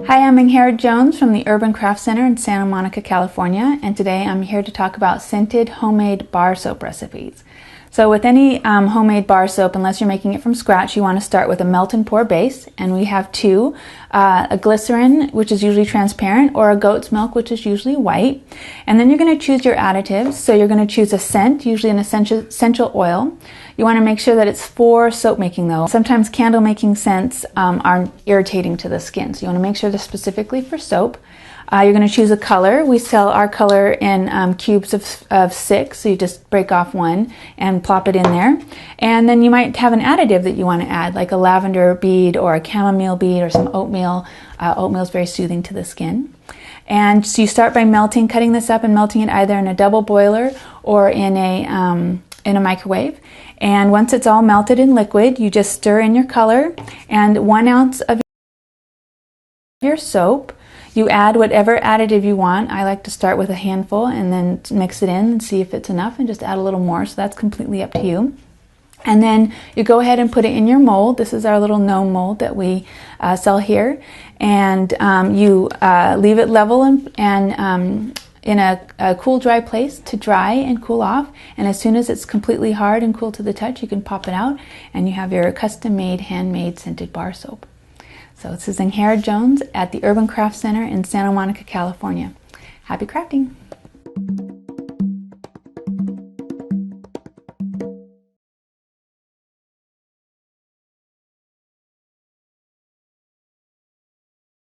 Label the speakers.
Speaker 1: Hi, I'm Ingrid Jones from the Urban Craft Center in Santa Monica, California, and today I'm here to talk about scented homemade bar soap recipes. So with any homemade bar soap, unless you're making it from scratch, you want to start with a melt and pour base, and we have two, a glycerin, which is usually transparent, or a goat's milk, which is usually white. And then you're going to choose your additives. So you're going to choose a scent, usually an essential oil. You want to make sure that it's for soap making though. Sometimes candle making scents are irritating to the skin, so you want to make sure they're specifically for soap. You're going to choose a color. We sell our color in cubes of 6, so you just break off one and plop it in there. And then you might have an additive that you want to add, like a lavender bead or a chamomile bead or some oatmeal. Oatmeal is very soothing to the skin. And so you start by cutting this up and melting it either in a double boiler or in a microwave. And once it's all melted in liquid, you just stir in your color and 1 ounce of your soap. You add whatever additive you want. I like to start with a handful and then mix it in and see if it's enough and just add a little more, so that's completely up to you. And then you go ahead and put it in your mold. This is our little gnome mold that we sell here. And you leave it level and in a cool, dry place to dry and cool off. And as soon as it's completely hard and cool to the touch, you can pop it out and you have your custom-made, handmade scented bar soap. So this is Ingrid Jones at the Urban Craft Center in Santa Monica, California. Happy crafting!